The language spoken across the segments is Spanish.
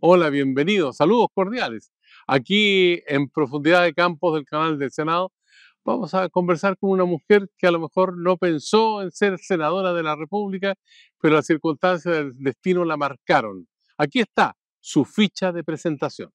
Hola, bienvenidos, saludos cordiales. Aquí en Profundidad de Campos del canal del Senado vamos a conversar con una mujer que a lo mejor no pensó en ser senadora de la República, pero las circunstancias del destino la marcaron. Aquí está su ficha de presentación.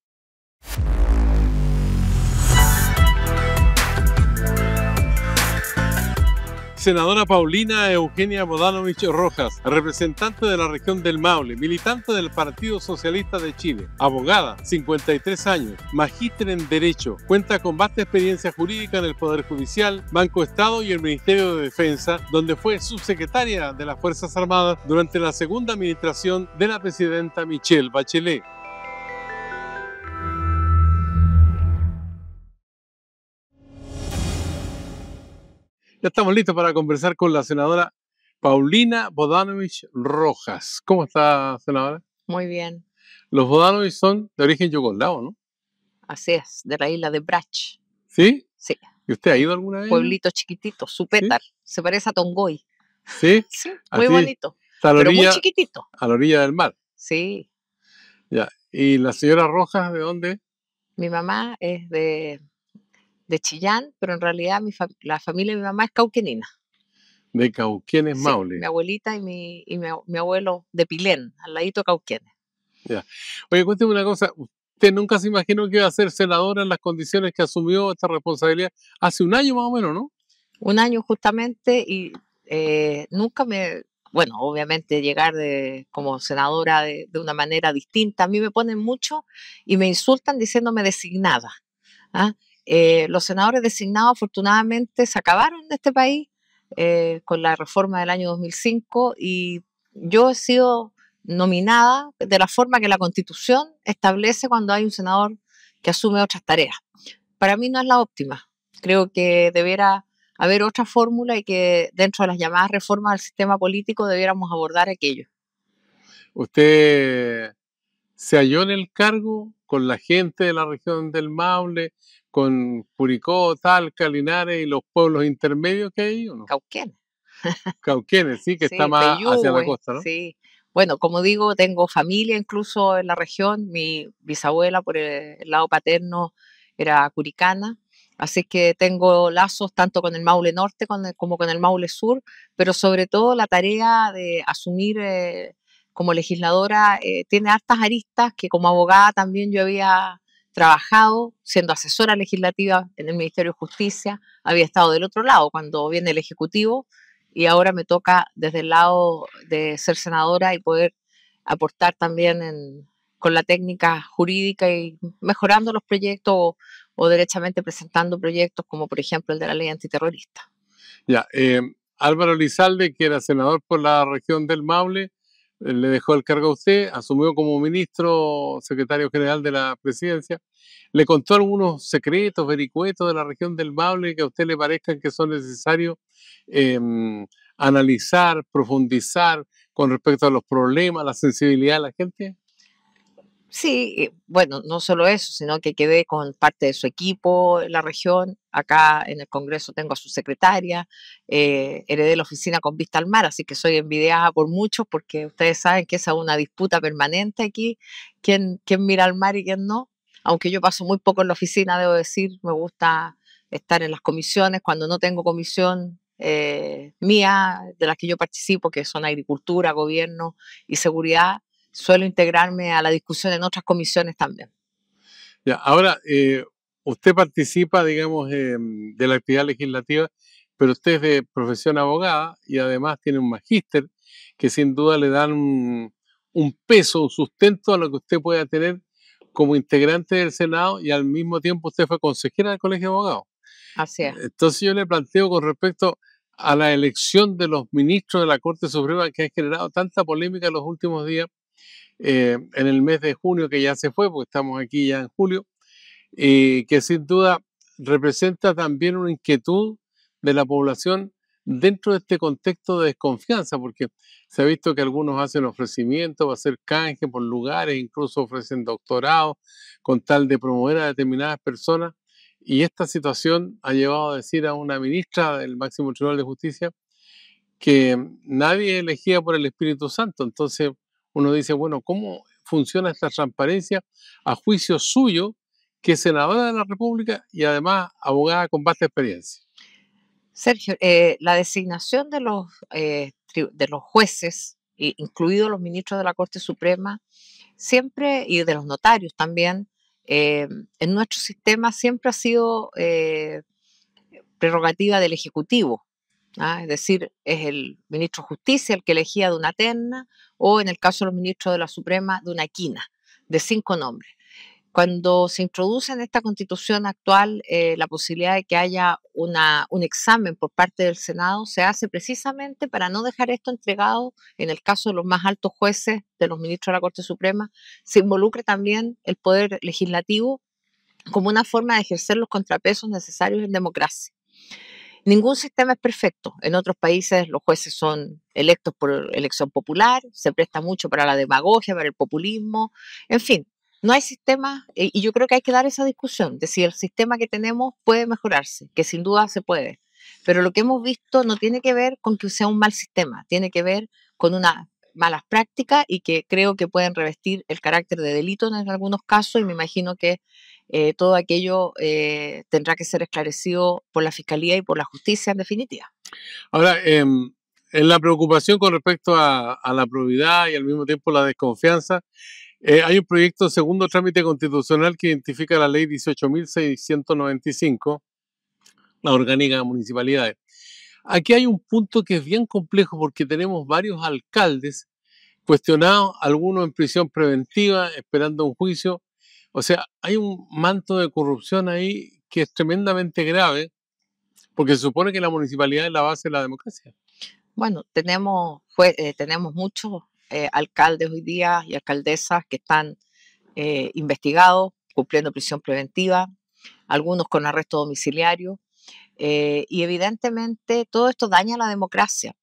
Senadora Paulina Eugenia Bodanovich Rojas, representante de la región del Maule, militante del Partido Socialista de Chile, abogada, 53 años, magíster en Derecho, cuenta con vasta experiencia jurídica en el Poder Judicial, Banco Estado y el Ministerio de Defensa, donde fue subsecretaria de las Fuerzas Armadas durante la segunda administración de la presidenta Michelle Bachelet. Ya estamos listos para conversar con la senadora Paulina Bodanovich Rojas. ¿Cómo está, senadora? Muy bien, Los Bodanovich son de origen yugoslavo, ¿no? así es, de la isla de Brach. ¿Sí? Sí, ¿Y usted ha ido alguna vez? pueblito chiquitito, Supétar, se parece a Tongoy. ¿Sí? Sí, muy Así bonito, está pero muy chiquitito. a la orilla del mar. Sí, Ya. ¿Y la señora Rojas de dónde? mi mamá es de Chillán, pero en realidad la familia de mi mamá es cauquenina. De Cauquenes, Sí, Maule. mi abuelita y mi abuelo de Pilén, al ladito de Cauquenes. Ya. Oye, cuénteme una cosa. ¿Usted nunca se imaginó que iba a ser senadora en las condiciones que asumió esta responsabilidad hace un año más o menos, no? Un año justamente y nunca bueno, obviamente llegar como senadora de una manera distinta, a mí me ponen mucho y me insultan diciéndome designada. ¿Ah? Los senadores designados afortunadamente se acabaron en este país con la reforma del año 2005 y yo he sido nominada de la forma que la Constitución establece cuando hay un senador que asume otras tareas. Para mí no es la óptima. Creo que debiera haber otra fórmula y que dentro de las llamadas reformas al sistema político debiéramos abordar aquello. ¿Usted se halló en el cargo con la gente de la región del Maule, con Curicó, Talca, Linares y los pueblos intermedios que hay, o no? Cauquenes. Cauquenes, sí, que está Sí, más hacia la Peyúgue, costa, ¿no? sí. Bueno, como digo, tengo familia incluso en la región. Mi bisabuela por el lado paterno era curicana, así que tengo lazos tanto con el Maule Norte como con el Maule Sur, pero sobre todo la tarea de asumir como legisladora tiene hartas aristas que como abogada también yo había trabajado siendo asesora legislativa en el Ministerio de Justicia, había estado del otro lado cuando viene el Ejecutivo y ahora me toca desde el lado de ser senadora y poder aportar también con la técnica jurídica y mejorando los proyectos o derechamente presentando proyectos como por ejemplo el de la ley antiterrorista. Ya, Álvaro Elizalde, que era senador por la región del Maule, le dejó el cargo a usted, asumió como ministro, secretario general de la presidencia. ¿Le contó algunos secretos, vericuetos de la región del Maule que a usted le parezcan que son necesarios analizar, profundizar con respecto a los problemas, la sensibilidad de la gente? Sí, bueno, no solo eso, sino que quedé con parte de su equipo en la región. Acá en el Congreso tengo a su secretaria, heredé la oficina con vista al mar, así que soy envidiada por muchos porque ustedes saben que esa es una disputa permanente aquí, quién mira al mar y quién no. Aunque yo paso muy poco en la oficina, debo decir, me gusta estar en las comisiones. Cuando no tengo comisión mía, de las que yo participo, que son agricultura, gobierno y seguridad, suelo integrarme a la discusión en otras comisiones también. Ya, ahora, usted participa, digamos, de la actividad legislativa, pero usted es de profesión abogada y además tiene un magíster que sin duda le dan un peso, un sustento a lo que usted pueda tener como integrante del Senado y al mismo tiempo usted fue consejera del Colegio de Abogados. Así es. Entonces yo le planteo con respecto a la elección de los ministros de la Corte Suprema que ha generado tanta polémica en los últimos días, en el mes de junio que ya se fue, porque estamos aquí ya en julio, y que sin duda representa también una inquietud de la población dentro de este contexto de desconfianza, porque se ha visto que algunos hacen ofrecimientos para hacer canje por lugares, incluso ofrecen doctorados con tal de promover a determinadas personas, y esta situación ha llevado a decir a una ministra del máximo tribunal de justicia que nadie elegía por el Espíritu Santo. Entonces uno dice, bueno, ¿cómo funciona esta transparencia a juicio suyo, que es senadora de la República y además abogada con vasta experiencia? Sergio, la designación de los jueces, incluidos los ministros de la Corte Suprema, siempre, y de los notarios también, en nuestro sistema siempre ha sido prerrogativa del Ejecutivo. Es decir, es el ministro de Justicia el que elegía de una terna, o en el caso de los ministros de la Suprema, de una quina, de 5 nombres. Cuando se introduce en esta constitución actual la posibilidad de que haya un examen por parte del Senado, se hace precisamente para no dejar esto entregado, en el caso de los más altos jueces, de los ministros de la Corte Suprema, se involucre también el poder legislativo como una forma de ejercer los contrapesos necesarios en democracia. Ningún sistema es perfecto. En otros países los jueces son electos por elección popular, se presta mucho para la demagogia, para el populismo, en fin. No hay sistema, y yo creo que hay que dar esa discusión de si el sistema que tenemos puede mejorarse, que sin duda se puede. Pero lo que hemos visto no tiene que ver con que sea un mal sistema, tiene que ver con unas malas prácticas y que creo que pueden revestir el carácter de delito en algunos casos, y me imagino que todo aquello tendrá que ser esclarecido por la Fiscalía y por la Justicia en definitiva. Ahora, en la preocupación con respecto a la probidad y al mismo tiempo la desconfianza, hay un proyecto de segundo trámite constitucional que identifica la ley 18.695, la orgánica de municipalidades. Aquí hay un punto que es bien complejo porque tenemos varios alcaldes cuestionados, algunos en prisión preventiva, esperando un juicio. O sea, hay un manto de corrupción ahí que es tremendamente grave, porque se supone que la municipalidad es la base de la democracia. Bueno, tenemos muchos alcaldes hoy día y alcaldesas que están investigados, cumpliendo prisión preventiva, algunos con arresto domiciliario, y evidentemente todo esto daña la democracia.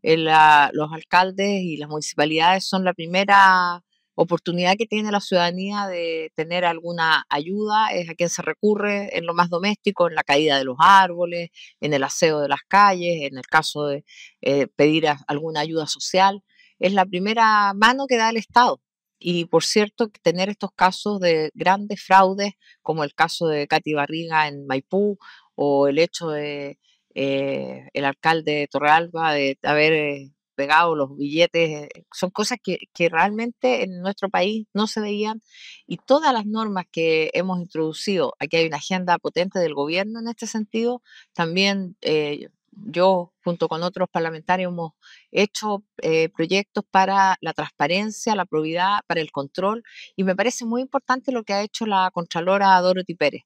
Los alcaldes y las municipalidades son la primera oportunidad que tiene la ciudadanía de tener alguna ayuda, es a quien se recurre en lo más doméstico, en la caída de los árboles, en el aseo de las calles, en el caso de pedir alguna ayuda social. Es la primera mano que da el Estado. Y por cierto, tener estos casos de grandes fraudes, como el caso de Katy Barriga en Maipú, o el hecho de el alcalde de Torrealba de haber pegado los billetes, son cosas que realmente en nuestro país no se veían, y todas las normas que hemos introducido, aquí hay una agenda potente del gobierno en este sentido, también yo junto con otros parlamentarios hemos hecho proyectos para la transparencia, la probidad, para el control, y me parece muy importante lo que ha hecho la Contralora Dorothy Pérez,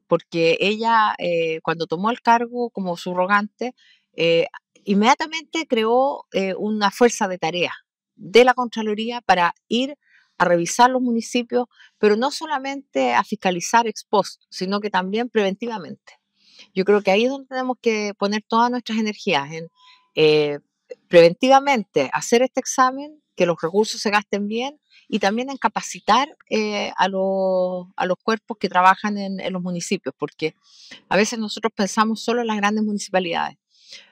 porque ella cuando tomó el cargo como subrogante, eh, inmediatamente creó una fuerza de tarea de la Contraloría para ir a revisar los municipios, pero no solamente a fiscalizar ex post, sino que también preventivamente. Yo creo que ahí es donde tenemos que poner todas nuestras energías, en eh, preventivamente hacer este examen, que los recursos se gasten bien, y también en capacitar a los cuerpos que trabajan en los municipios, porque a veces nosotros pensamos solo en las grandes municipalidades.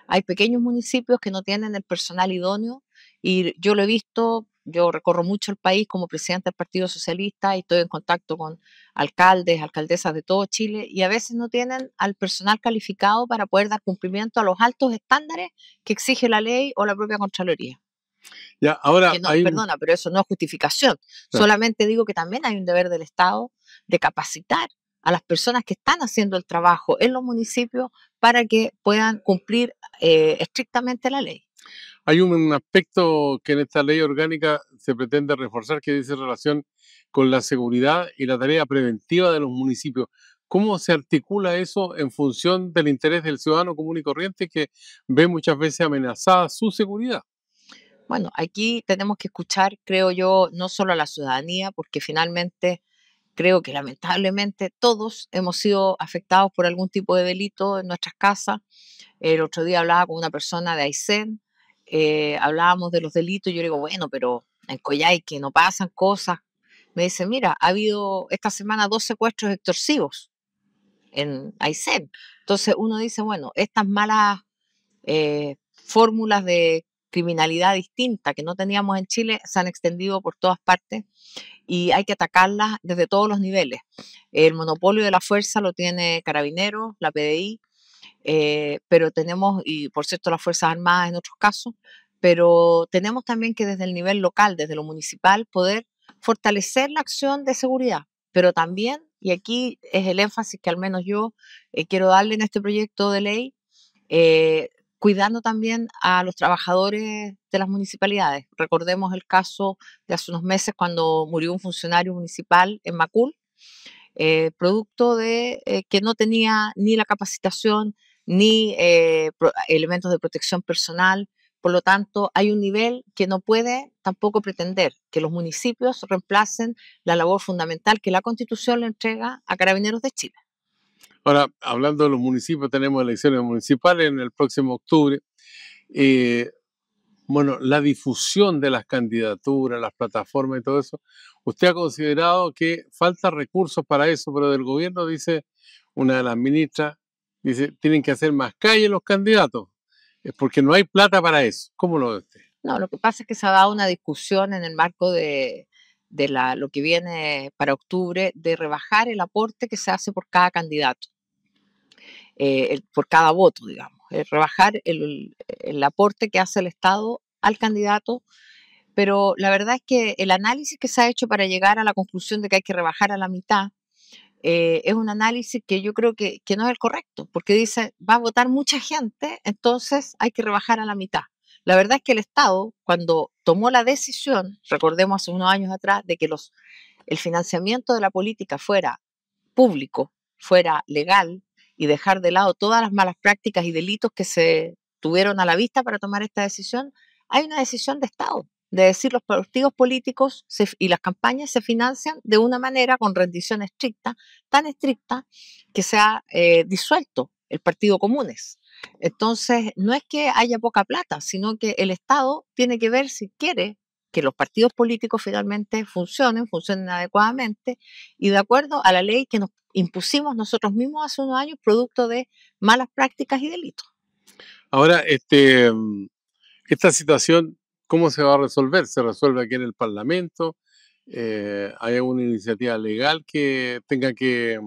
Hay pequeños municipios que no tienen el personal idóneo, y yo lo he visto, yo recorro mucho el país como presidente del Partido Socialista y estoy en contacto con alcaldes, alcaldesas de todo Chile, y a veces no tienen al personal calificado para poder dar cumplimiento a los altos estándares que exige la ley o la propia Contraloría. Ya, ahora Que no, hay un... perdona, pero eso no es justificación. Claro. Solamente digo que también hay un deber del Estado de capacitar a las personas que están haciendo el trabajo en los municipios para que puedan cumplir estrictamente la ley. Hay un aspecto que en esta ley orgánica se pretende reforzar, que dice relación con la seguridad y la tarea preventiva de los municipios. ¿Cómo se articula eso en función del interés del ciudadano común y corriente que ve muchas veces amenazada su seguridad? Bueno, aquí tenemos que escuchar, creo yo, no solo a la ciudadanía, porque finalmente creo que lamentablemente todos hemos sido afectados por algún tipo de delito en nuestras casas. El otro día hablaba con una persona de Aysén, hablábamos de los delitos y yo le digo, bueno, pero en Coyhaique no pasan cosas. Me dice, mira, ha habido esta semana 2 secuestros extorsivos en Aysén. Entonces uno dice, bueno, estas malas fórmulas de criminalidad distinta que no teníamos en Chile se han extendido por todas partes y hay que atacarlas desde todos los niveles. El monopolio de la fuerza lo tiene Carabineros, la PDI, pero tenemos, y por cierto las Fuerzas Armadas en otros casos, pero tenemos también que desde el nivel local, desde lo municipal, poder fortalecer la acción de seguridad, pero también, y aquí es el énfasis que al menos yo quiero darle en este proyecto de ley, eh, cuidando también a los trabajadores de las municipalidades. Recordemos el caso de hace unos meses cuando murió un funcionario municipal en Macul, producto de que no tenía ni la capacitación ni elementos de protección personal. Por lo tanto, hay un nivel que no puede tampoco pretender que los municipios reemplacen la labor fundamental que la Constitución le entrega a Carabineros de Chile. Ahora, hablando de los municipios, tenemos elecciones municipales en el próximo octubre. Eh, bueno, la difusión de las candidaturas, las plataformas y todo eso, usted ha considerado que falta recursos para eso, pero del gobierno dice, una de las ministras, dice, tienen que hacer más calle los candidatos, es porque no hay plata para eso. ¿Cómo lo ve usted? No, lo que pasa es que se ha dado una discusión en el marco de lo que viene para octubre de rebajar el aporte que se hace por cada candidato, por cada voto, digamos, rebajar el aporte que hace el Estado al candidato, pero la verdad es que el análisis que se ha hecho para llegar a la conclusión de que hay que rebajar a la mitad es un análisis que yo creo que no es el correcto, porque dice, va a votar mucha gente, entonces hay que rebajar a la mitad. La verdad es que el Estado, cuando tomó la decisión, recordemos hace unos años atrás, de que el financiamiento de la política fuera público, fuera legal y dejar de lado todas las malas prácticas y delitos que se tuvieron a la vista para tomar esta decisión, hay una decisión de Estado, de decir los partidos políticos y las campañas se financian de una manera con rendición estricta, tan estricta que se ha disuelto el Partido Comunes. Entonces, no es que haya poca plata, sino que el Estado tiene que ver si quiere que los partidos políticos finalmente funcionen adecuadamente y de acuerdo a la ley que nos impusimos nosotros mismos hace unos años, producto de malas prácticas y delitos. Ahora, esta situación, ¿cómo se va a resolver? ¿Se resuelve aquí en el Parlamento? ¿Hay alguna iniciativa legal que tenga que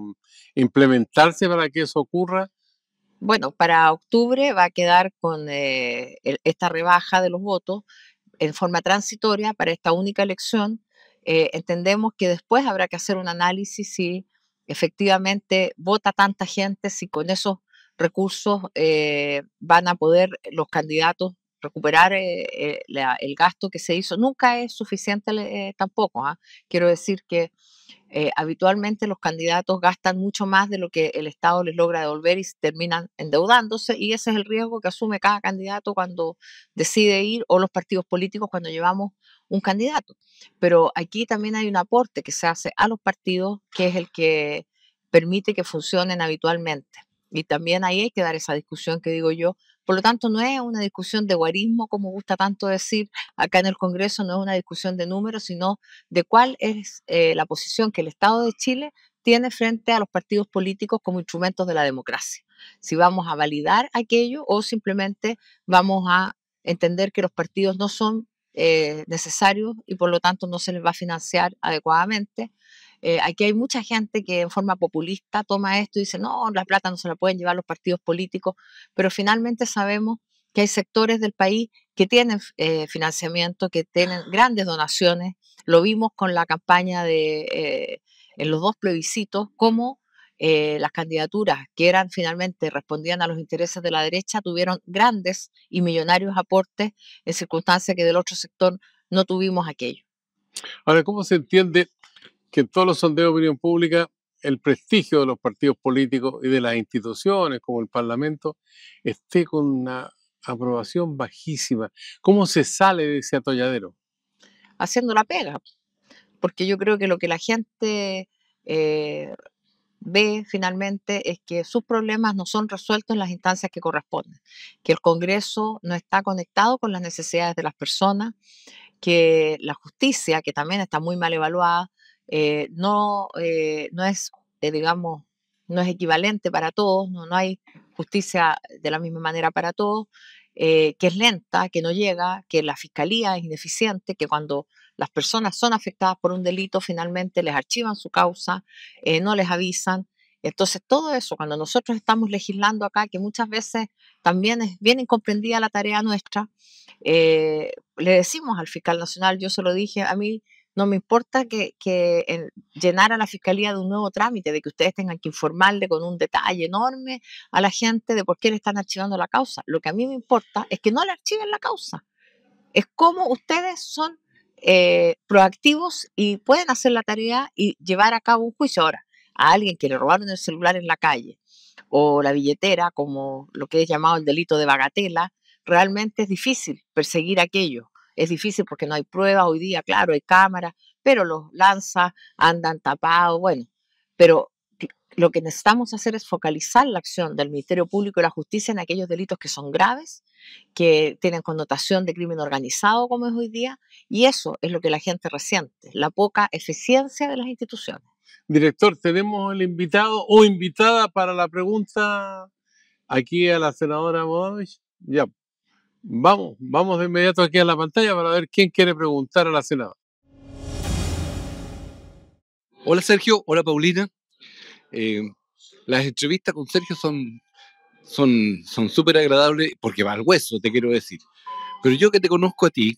implementarse para que eso ocurra? Bueno, para octubre va a quedar con esta rebaja de los votos en forma transitoria para esta única elección. Entendemos que después habrá que hacer un análisis si efectivamente vota tanta gente, si con esos recursos van a poder los candidatos recuperar el gasto que se hizo. Nunca es suficiente tampoco. Quiero decir que habitualmente los candidatos gastan mucho más de lo que el Estado les logra devolver y terminan endeudándose y ese es el riesgo que asume cada candidato cuando decide ir o los partidos políticos cuando llevamos un candidato. Pero aquí también hay un aporte que se hace a los partidos que es el que permite que funcionen habitualmente. Y también ahí hay que dar esa discusión que digo yo. Por lo tanto, no es una discusión de guarismo, como gusta tanto decir acá en el Congreso, no es una discusión de números, sino de cuál es la posición que el Estado de Chile tiene frente a los partidos políticos como instrumentos de la democracia. Si vamos a validar aquello o simplemente vamos a entender que los partidos no son necesarios y por lo tanto no se les va a financiar adecuadamente. Aquí hay mucha gente que en forma populista toma esto y dice, no, la plata no se la pueden llevar los partidos políticos, pero finalmente sabemos que hay sectores del país que tienen financiamiento, que tienen grandes donaciones. Lo vimos con la campaña en los dos plebiscitos, cómo las candidaturas que eran finalmente respondían a los intereses de la derecha tuvieron grandes y millonarios aportes en circunstancias que del otro sector no tuvimos aquello. Ahora, ¿cómo se entiende que en todos los sondeos de opinión pública el prestigio de los partidos políticos y de las instituciones como el Parlamento esté con una aprobación bajísima? ¿Cómo se sale de ese atolladero? Haciendo la pega, porque yo creo que lo que la gente eh, ve finalmente es que sus problemas no son resueltos en las instancias que corresponden, que el Congreso no está conectado con las necesidades de las personas, que la justicia, que también está muy mal evaluada, no es, digamos, no es equivalente para todos, no hay justicia de la misma manera para todos. que es lenta, que no llega, que la fiscalía es ineficiente, que cuando las personas son afectadas por un delito finalmente les archivan su causa, no les avisan. Entonces, todo eso, cuando nosotros estamos legislando acá, que muchas veces también es bien incomprendida la tarea nuestra, le decimos al fiscal nacional, yo se lo dije, a mí no me importa que llenar a la fiscalía de un nuevo trámite, de que ustedes tengan que informarle con un detalle enorme a la gente de por qué le están archivando la causa. Lo que a mí me importa es que no le archiven la causa. Es como ustedes son proactivos y pueden hacer la tarea y llevar a cabo un juicio. Ahora, a alguien que le robaron el celular en la calle o la billetera, como lo que es llamado el delito de bagatela, realmente es difícil perseguir aquello. Es difícil porque no hay pruebas hoy día, claro, hay cámaras, pero los lanzas andan tapados, bueno, pero lo que necesitamos hacer es focalizar la acción del Ministerio Público y la Justicia en aquellos delitos que son graves, que tienen connotación de crimen organizado como es hoy día, y eso es lo que la gente resiente, la poca eficiencia de las instituciones. Director, tenemos el invitado o invitada para la pregunta aquí a la senadora Bodanovich. Ya, vamos de inmediato aquí a la pantalla para ver quién quiere preguntar a la senadora. Hola Sergio, hola Paulina. Las entrevistas con Sergio son súper agradables porque va al hueso, te quiero decir. Pero yo que te conozco a ti,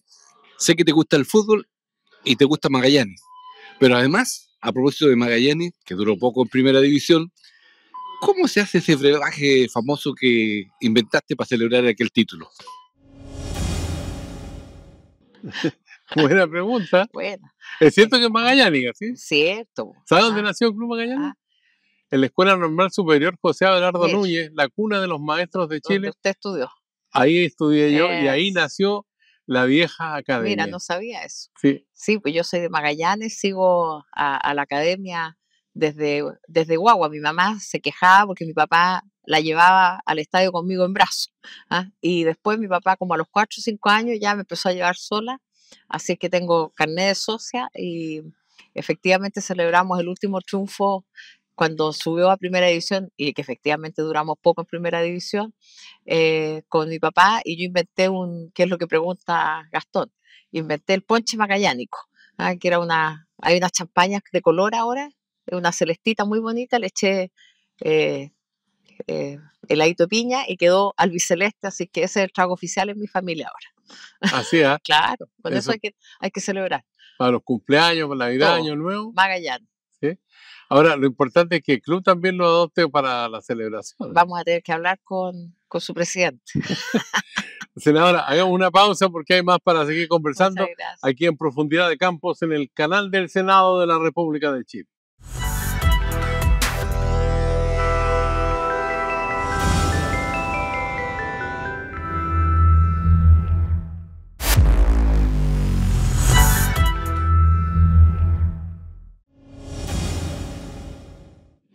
sé que te gusta el fútbol y te gusta Magallanes. Pero además, a propósito de Magallanes, que duró poco en primera división, ¿cómo se hace ese brebaje famoso que inventaste para celebrar aquel título? Buena pregunta. Bueno, Es cierto que es magallánica, ¿sí? cierto. ¿Sabes dónde nació el Club Magallanes? En la Escuela Normal Superior José Abelardo Mire. Núñez, la cuna de los maestros de Donde Chile. usted estudió. Ahí estudié yo y ahí nació la vieja academia. Mira, no sabía eso. Sí. Sí, pues yo soy de Magallanes, sigo a la academia desde guagua. Mi mamá se quejaba porque mi papá la llevaba al estadio conmigo en brazos. Y después mi papá, como a los 4 o 5 años, ya me empezó a llevar sola. Así que tengo carnet de socia y efectivamente celebramos el último triunfo cuando subió a primera división y que efectivamente duramos poco en primera división con mi papá y yo inventé ¿qué es lo que pregunta Gastón? Inventé el ponche magallánico, que era hay unas champañas de color ahora, una celestita muy bonita, le eché eh, heladito de piña y quedó albiceleste, así que ese es el trago oficial en mi familia ahora. Así es. Claro, con eso hay que celebrar. Para los cumpleaños, para Navidad, Todo. Año Nuevo. Magallanes. ¿Sí? Ahora, lo importante es que el club también lo adopte para la celebración. Vamos a tener que hablar con su presidente. Senadora, hagamos una pausa porque hay más para seguir conversando aquí en Profundidad de Campos en el canal del Senado de la República de Chile.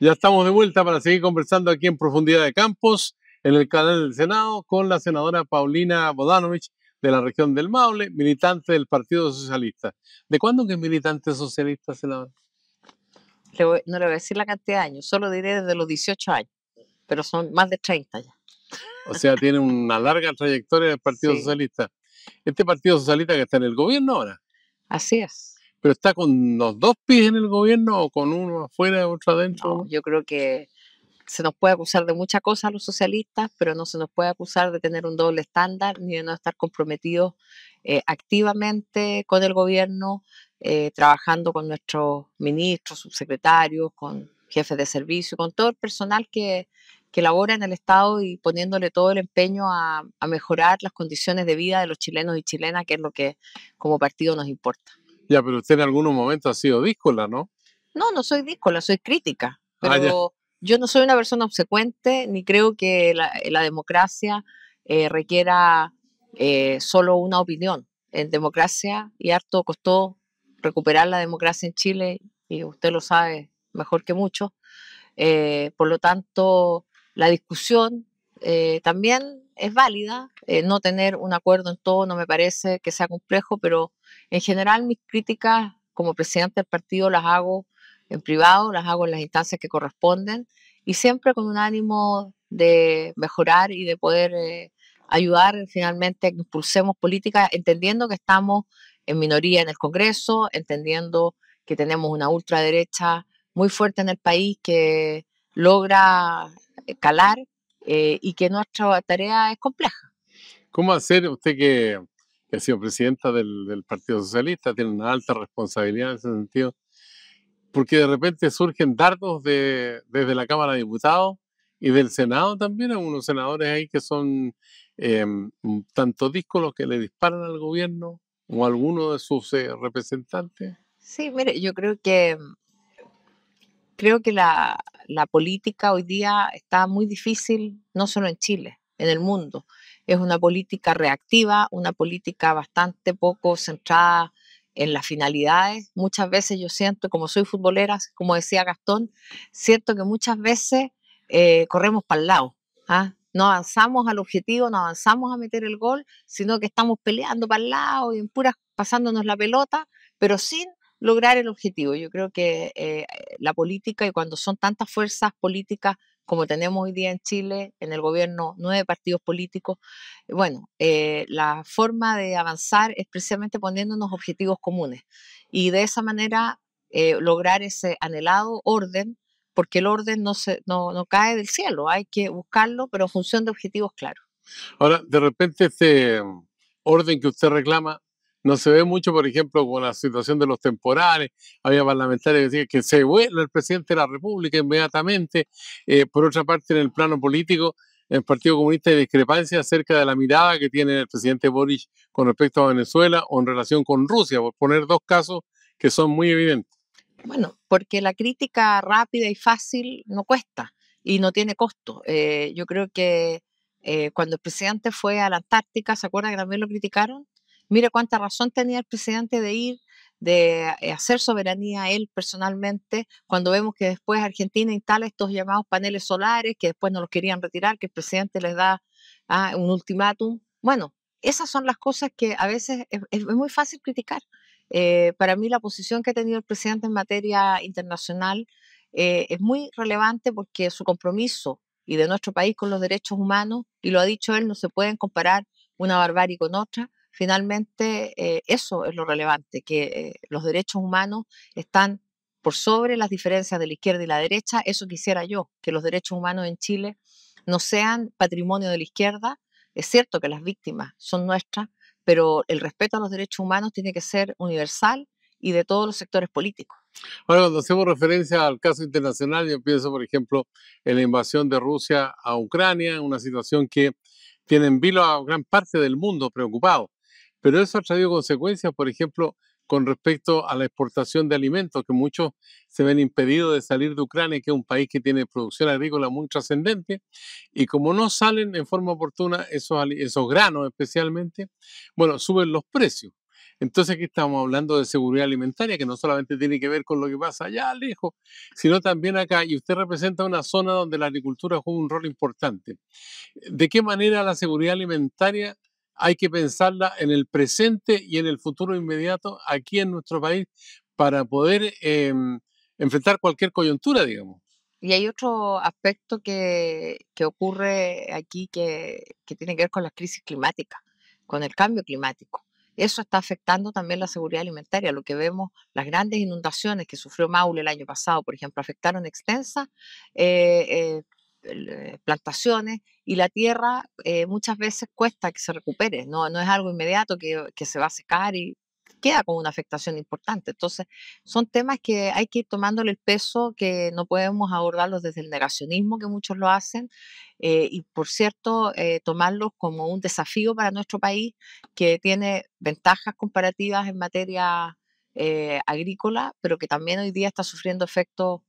Ya estamos de vuelta para seguir conversando aquí en Profundidad de Campos, en el canal del Senado, con la senadora Paulina Bodanovich de la región del Maule, militante del Partido Socialista. ¿De cuándo que es militante socialista, senadora? No le voy a decir la cantidad de años, solo diré desde los 18 años, pero son más de 30 ya. O sea, tiene una larga trayectoria del Partido Socialista. Este Partido Socialista que está en el gobierno ahora. Así es. ¿Pero está con los dos pies en el gobierno o con uno afuera y otro adentro? No, yo creo que se nos puede acusar de muchas cosas a los socialistas, pero no se nos puede acusar de tener un doble estándar ni de no estar comprometidos activamente con el gobierno, trabajando con nuestros ministros, subsecretarios, con jefes de servicio, con todo el personal que labora en el Estado y poniéndole todo el empeño a mejorar las condiciones de vida de los chilenos y chilenas, que es lo que como partido nos importa. Ya, pero usted en algunos momentos ha sido díscola, ¿no? No, no soy díscola, soy crítica, pero yo no soy una persona obsecuente, ni creo que la democracia requiera solo una opinión. En democracia, y harto costó recuperar la democracia en Chile, y usted lo sabe mejor que mucho. Por lo tanto, la discusión también es válida. No tener un acuerdo en todo no me parece que sea complejo, pero en general mis críticas como presidente del partido las hago en privado, las hago en las instancias que corresponden y siempre con un ánimo de mejorar y de poder ayudar finalmente a que impulsemos políticas, entendiendo que estamos en minoría en el Congreso, entendiendo que tenemos una ultraderecha muy fuerte en el país que logra calar y que nuestra tarea es compleja. ¿Cómo hacer usted que ha sido presidenta del Partido Socialista, tiene una alta responsabilidad en ese sentido? Porque de repente surgen dardos desde la Cámara de Diputados y del Senado también, hay unos senadores ahí que son tanto díscolos que le disparan al gobierno o a alguno de sus representantes. Sí, mire, yo creo que la política hoy día está muy difícil, no solo en Chile, en el mundo. Es una política reactiva, una política bastante poco centrada en las finalidades. Muchas veces yo siento, como soy futbolera, como decía Gastón, siento que muchas veces corremos para el lado. ¿Ah? No avanzamos al objetivo, no avanzamos a meter el gol, sino que estamos peleando para el lado y en puras pasándonos la pelota, pero sin lograr el objetivo. Yo creo que la política, y cuando son tantas fuerzas políticas como tenemos hoy día en Chile, en el gobierno, 9 partidos políticos, bueno, la forma de avanzar es precisamente poniéndonos objetivos comunes y de esa manera lograr ese anhelado orden, porque el orden no cae del cielo, hay que buscarlo, pero en función de objetivos claros. Ahora, de repente este orden que usted reclama no se ve mucho, por ejemplo, con la situación de los temporales. Había parlamentarios que decían que se vuelve el presidente de la República inmediatamente. Por otra parte, en el plano político, en el Partido Comunista hay discrepancia acerca de la mirada que tiene el presidente Boric con respecto a Venezuela o en relación con Rusia, por poner dos casos que son muy evidentes. Bueno, porque la crítica rápida y fácil no cuesta y no tiene costo. Yo creo que cuando el presidente fue a la Antártica, ¿se acuerda que también lo criticaron? Mire cuánta razón tenía el presidente de ir, de hacer soberanía él personalmente, cuando vemos que después Argentina instala estos llamados paneles solares, que después no los querían retirar, que el presidente les da un ultimátum. Bueno, esas son las cosas que a veces es muy fácil criticar. Para mí la posición que ha tenido el presidente en materia internacional es muy relevante porque su compromiso y de nuestro país con los derechos humanos, y lo ha dicho él, no se pueden comparar una barbarie con otra. Finalmente, eso es lo relevante, que los derechos humanos están por sobre las diferencias de la izquierda y la derecha. Eso quisiera yo, que los derechos humanos en Chile no sean patrimonio de la izquierda. Es cierto que las víctimas son nuestras, pero el respeto a los derechos humanos tiene que ser universal y de todos los sectores políticos. Ahora, cuando hacemos referencia al caso internacional, yo pienso, por ejemplo, en la invasión de Rusia a Ucrania, una situación que tiene en vilo a gran parte del mundo preocupado. Pero eso ha traído consecuencias, por ejemplo, con respecto a la exportación de alimentos, que muchos se ven impedidos de salir de Ucrania, que es un país que tiene producción agrícola muy trascendente, y como no salen en forma oportuna esos granos especialmente, bueno, suben los precios. Entonces aquí estamos hablando de seguridad alimentaria, que no solamente tiene que ver con lo que pasa allá lejos, sino también acá. Y usted representa una zona donde la agricultura juega un rol importante. ¿De qué manera la seguridad alimentaria hay que pensarla en el presente y en el futuro inmediato aquí en nuestro país para poder enfrentar cualquier coyuntura, digamos? Y hay otro aspecto que ocurre aquí que tiene que ver con las crisis climáticas, con el cambio climático. Eso está afectando también la seguridad alimentaria. Lo que vemos, las grandes inundaciones que sufrió Maule el año pasado, por ejemplo, afectaron extensas plantaciones y la tierra muchas veces cuesta que se recupere. No es algo inmediato que se va a secar y queda con una afectación importante. Entonces, son temas que hay que ir tomándole el peso, que no podemos abordarlos desde el negacionismo, que muchos lo hacen, y por cierto, tomarlos como un desafío para nuestro país, que tiene ventajas comparativas en materia agrícola, pero que también hoy día está sufriendo efectos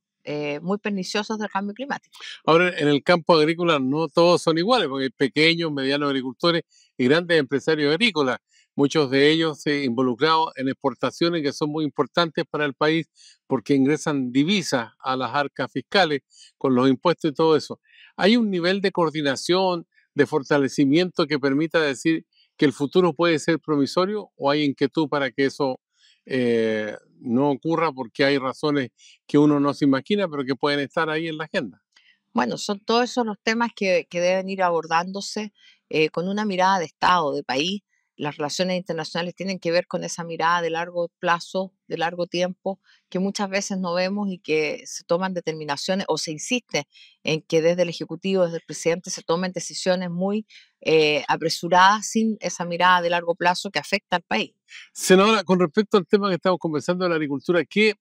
muy perniciosos del cambio climático. Ahora, en el campo agrícola no todos son iguales, porque hay pequeños, medianos agricultores y grandes empresarios agrícolas, muchos de ellos involucrados en exportaciones que son muy importantes para el país porque ingresan divisas a las arcas fiscales con los impuestos y todo eso. ¿Hay un nivel de coordinación, de fortalecimiento que permita decir que el futuro puede ser promisorio o hay inquietud para que eso no ocurra porque hay razones que uno no se imagina, pero que pueden estar ahí en la agenda? Bueno, son todos esos los temas que deben ir abordándose con una mirada de Estado, de país. Las relaciones internacionales tienen que ver con esa mirada de largo plazo, de largo tiempo, que muchas veces no vemos y que se toman determinaciones o se insiste en que desde el Ejecutivo, desde el presidente, se tomen decisiones muy apresuradas sin esa mirada de largo plazo que afecta al país. Senadora, con respecto al tema que estamos conversando de la agricultura, ¿qué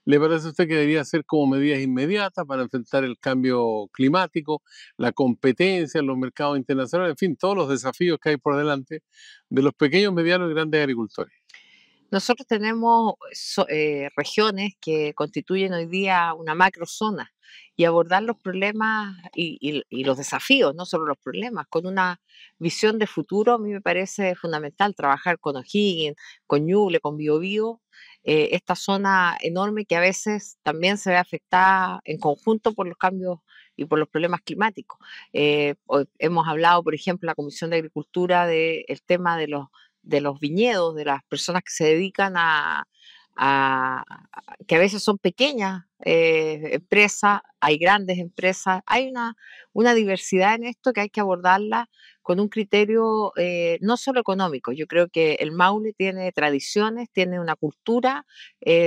le parece a usted que debería hacer como medidas inmediatas para enfrentar el cambio climático, la competencia en los mercados internacionales, en fin, todos los desafíos que hay por delante de los pequeños, medianos y grandes agricultores? Nosotros tenemos regiones que constituyen hoy día una macrozona y abordar los problemas y los desafíos, no solo los problemas, con una visión de futuro a mí me parece fundamental trabajar con O'Higgins, con Ñuble, con Biobío, esta zona enorme que a veces también se ve afectada en conjunto por los cambios y por los problemas climáticos. Hemos hablado, por ejemplo, en la Comisión de Agricultura del tema de los viñedos, de las personas que se dedican que a veces son pequeñas empresas, hay grandes empresas, hay una diversidad en esto que hay que abordarla con un criterio no solo económico. Yo creo que el Maule tiene tradiciones, tiene una cultura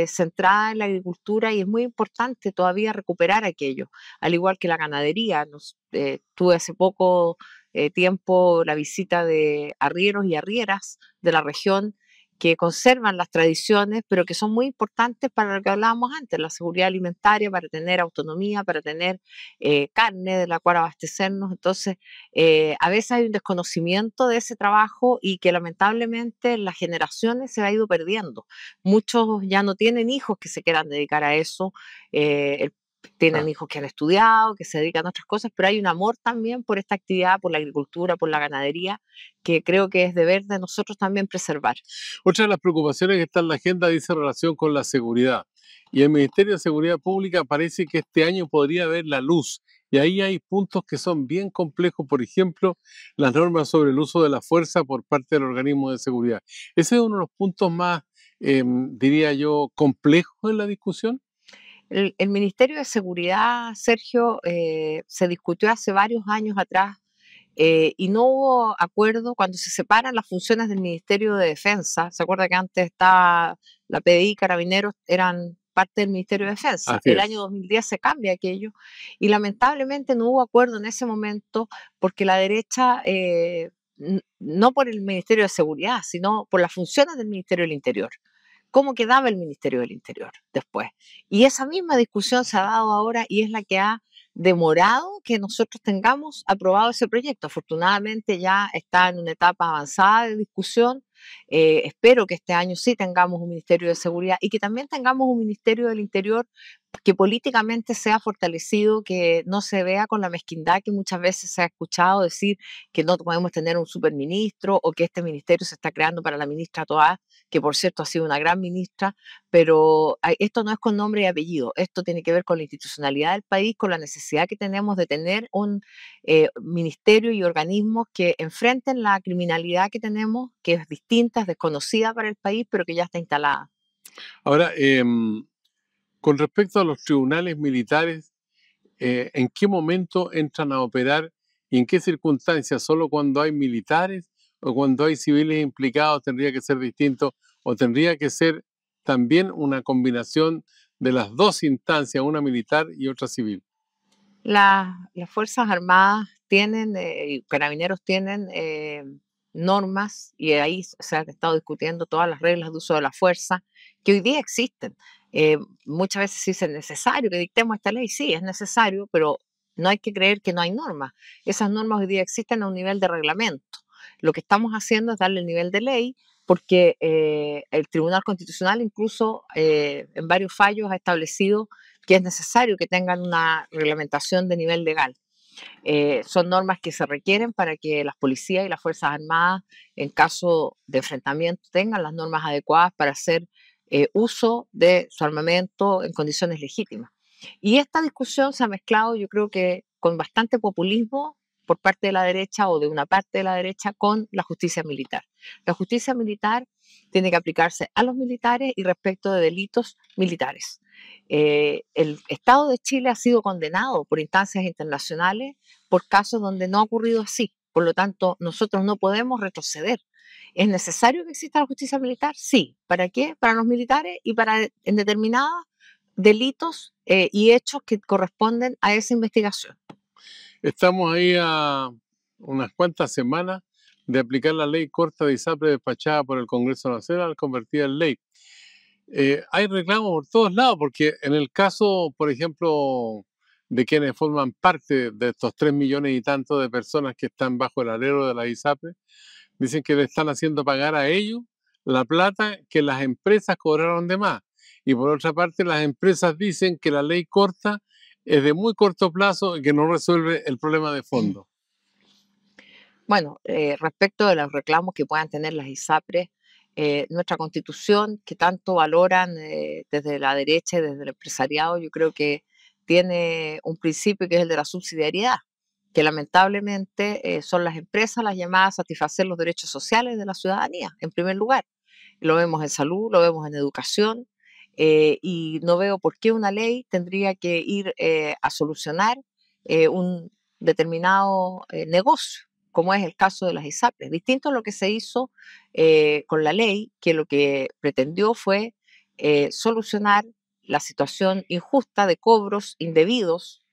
centrada en la agricultura y es muy importante todavía recuperar aquello, al igual que la ganadería. Tuve hace poco tiempo la visita de arrieros y arrieras de la región que conservan las tradiciones, pero que son muy importantes para lo que hablábamos antes, la seguridad alimentaria, para tener autonomía, para tener carne de la cual abastecernos. Entonces, a veces hay un desconocimiento de ese trabajo y que lamentablemente en las generaciones se ha ido perdiendo. Muchos ya no tienen hijos que se quieran dedicar a eso. Tienen Ah. hijos que han estudiado, que se dedican a otras cosas, pero hay un amor también por esta actividad, por la agricultura, por la ganadería, que creo que es deber de nosotros también preservar. Otra de las preocupaciones que está en la agenda dice relación con la seguridad. Y el Ministerio de Seguridad Pública parece que este año podría ver la luz. Y ahí hay puntos que son bien complejos, por ejemplo, las normas sobre el uso de la fuerza por parte del organismo de seguridad. Ese es uno de los puntos más, diría yo, complejos en la discusión. El Ministerio de Seguridad, Sergio, se discutió hace varios años atrás y no hubo acuerdo cuando se separan las funciones del Ministerio de Defensa. ¿Se acuerda que antes estaba la PDI, Carabineros, eran parte del Ministerio de Defensa? Así El es. año 2010 se cambia aquello y lamentablemente no hubo acuerdo en ese momento porque la derecha, no por el Ministerio de Seguridad, sino por las funciones del Ministerio del Interior. ¿Cómo quedaba el Ministerio del Interior después? Y esa misma discusión se ha dado ahora y es la que ha demorado que nosotros tengamos aprobado ese proyecto. Afortunadamente ya está en una etapa avanzada de discusión. Espero que este año sí tengamos un Ministerio de Seguridad y que también tengamos un Ministerio del Interior que políticamente sea fortalecido, que no se vea con la mezquindad que muchas veces se ha escuchado decir que no podemos tener un superministro o que este ministerio se está creando para la ministra Toá, que por cierto ha sido una gran ministra, pero esto no es con nombre y apellido, esto tiene que ver con la institucionalidad del país, con la necesidad que tenemos de tener un ministerio y organismos que enfrenten la criminalidad que tenemos, que es distinta, es desconocida para el país, pero que ya está instalada. Ahora, con respecto a los tribunales militares, ¿en qué momento entran a operar y en qué circunstancias? ¿Solo cuando hay militares o cuando hay civiles implicados tendría que ser distinto o tendría que ser también una combinación de las dos instancias, una militar y otra civil? Las Fuerzas Armadas tienen, y Carabineros tienen normas y ahí se han estado discutiendo todas las reglas de uso de la fuerza que hoy día existen. Muchas veces sí es necesario que dictemos esta ley, sí, es necesario, pero no hay que creer que no hay normas. Esas normas hoy día existen a un nivel de reglamento. Lo que estamos haciendo es darle el nivel de ley porque el Tribunal Constitucional incluso en varios fallos ha establecido que es necesario que tengan una reglamentación de nivel legal. Son normas que se requieren para que las policías y las Fuerzas Armadas, en caso de enfrentamiento, tengan las normas adecuadas para hacer uso de su armamento en condiciones legítimas. Y esta discusión se ha mezclado, yo creo que con bastante populismo por parte de la derecha o de una parte de la derecha con la justicia militar. La justicia militar tiene que aplicarse a los militares y respecto de delitos militares. El Estado de Chile ha sido condenado por instancias internacionales por casos donde no ha ocurrido así. Por lo tanto, nosotros no podemos retroceder. ¿Es necesario que exista la justicia militar? Sí. ¿Para qué? Para los militares y para en determinados delitos y hechos que corresponden a esa investigación. Estamos ahí a unas cuantas semanas de aplicar la ley corta de ISAPRE despachada por el Congreso Nacional, convertida en ley. Hay reclamos por todos lados, porque en el caso, por ejemplo, de quienes forman parte de estos 3 millones y tantos de personas que están bajo el alero de la ISAPRE, dicen que le están haciendo pagar a ellos la plata que las empresas cobraron de más. Y por otra parte, las empresas dicen que la ley corta es de muy corto plazo y que no resuelve el problema de fondo. Bueno, respecto de los reclamos que puedan tener las ISAPRES, nuestra constitución, que tanto valoran desde la derecha y desde el empresariado, yo creo que tiene un principio que es el de la subsidiariedad, que lamentablemente son las empresas las llamadas a satisfacer los derechos sociales de la ciudadanía, en primer lugar. Lo vemos en salud, lo vemos en educación, y no veo por qué una ley tendría que ir a solucionar un determinado negocio, como es el caso de las ISAPRES. Distinto a lo que se hizo con la ley, que lo que pretendió fue solucionar la situación injusta de cobros indebidos,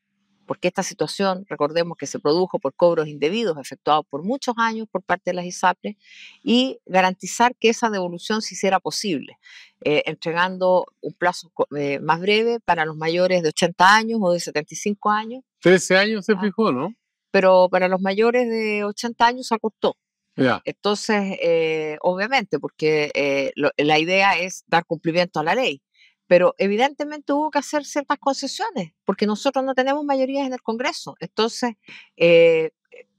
porque esta situación, recordemos que se produjo por cobros indebidos efectuados por muchos años por parte de las ISAPRES, y garantizar que esa devolución se hiciera posible, entregando un plazo más breve para los mayores de 80 años o de 75 años. 13 años se fijó, ¿no? Pero para los mayores de 80 años se acortó. Ya. Entonces, obviamente, porque la idea es dar cumplimiento a la ley, pero evidentemente hubo que hacer ciertas concesiones, porque nosotros no tenemos mayorías en el Congreso. Entonces,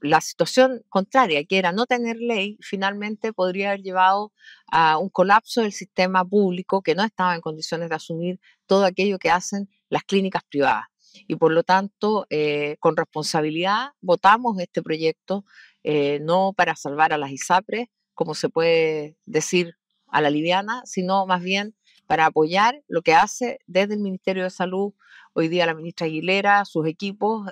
la situación contraria, que era no tener ley, finalmente podría haber llevado a un colapso del sistema público que no estaba en condiciones de asumir todo aquello que hacen las clínicas privadas. Y por lo tanto, con responsabilidad, votamos este proyecto, no para salvar a las ISAPRES, como se puede decir a la liviana, sino más bien para apoyar lo que hace desde el Ministerio de Salud hoy día la ministra Aguilera, sus equipos,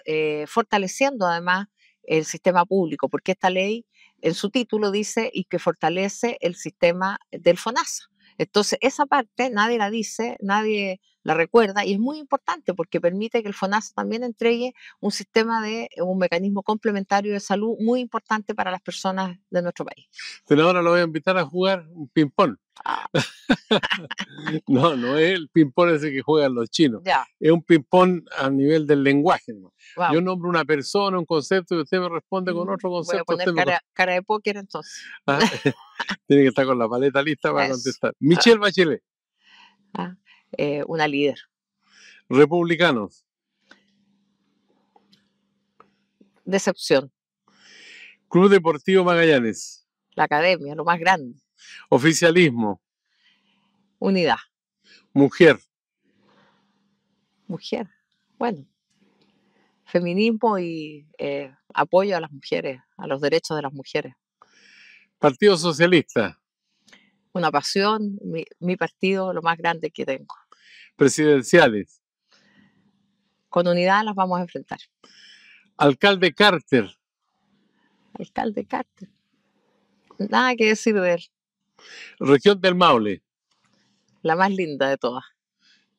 fortaleciendo además el sistema público, porque esta ley en su título dice y que fortalece el sistema del FONASA. Entonces, esa parte nadie la dice, nadie la recuerda, y es muy importante porque permite que el FONASA también entregue un sistema un mecanismo complementario de salud muy importante para las personas de nuestro país. Senadora, lo voy a invitar a jugar un ping-pong. No es el ping-pong ese que juegan los chinos. Ya. Es un ping-pong a nivel del lenguaje, ¿no? Wow. Yo nombro una persona, un concepto, y usted me responde con otro concepto. Voy a poner cara de póker entonces. Tiene que estar con la paleta lista para contestar. Michelle Bachelet. Una líder. Republicanos. Decepción. Club Deportivo Magallanes. La academia, lo más grande. Oficialismo. Unidad. Mujer. Mujer. Bueno. Feminismo y apoyo a las mujeres, a los derechos de las mujeres. Partido Socialista. Una pasión, mi partido, lo más grande que tengo. Presidenciales. Con unidad las vamos a enfrentar. Alcalde Carter. Alcalde Carter. Nada que decir de él. Región del Maule. La más linda de todas.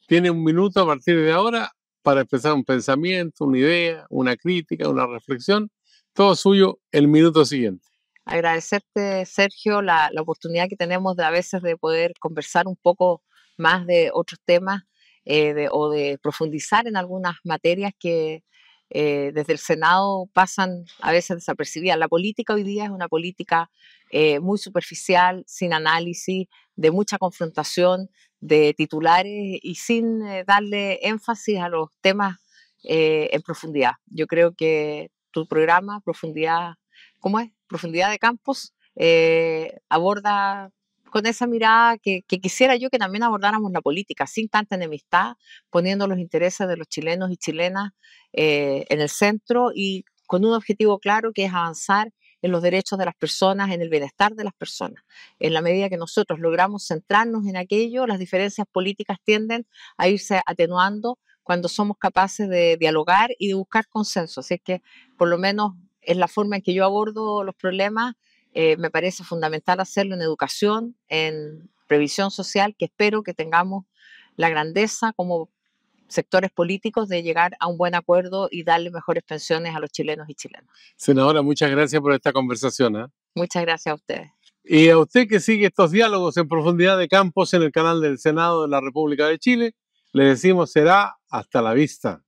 Tiene un minuto a partir de ahora para expresar un pensamiento, una idea, una crítica, una reflexión. Todo suyo el minuto siguiente. Agradecerte, Sergio, la oportunidad que tenemos de a veces de poder conversar un poco más de otros temas o de profundizar en algunas materias que desde el Senado pasan a veces desapercibidas. La política hoy día es una política muy superficial, sin análisis, de mucha confrontación, de titulares y sin darle énfasis a los temas en profundidad. Yo creo que tu programa, Profundidad, ¿cómo es? Profundidad de Campos, aborda con esa mirada que quisiera yo que también abordáramos la política, sin tanta enemistad, poniendo los intereses de los chilenos y chilenas en el centro y con un objetivo claro que es avanzar en los derechos de las personas, en el bienestar de las personas. En la medida que nosotros logramos centrarnos en aquello, las diferencias políticas tienden a irse atenuando cuando somos capaces de dialogar y de buscar consenso. Así es que, por lo menos, es la forma en que yo abordo los problemas. Me parece fundamental hacerlo en educación, en previsión social, que espero que tengamos la grandeza como sectores políticos de llegar a un buen acuerdo y darle mejores pensiones a los chilenos y chilenas. Senadora, muchas gracias por esta conversación, ¿eh? Muchas gracias a ustedes. Y a usted que sigue estos diálogos en profundidad de campos en el canal del Senado de la República de Chile, le decimos será hasta la vista.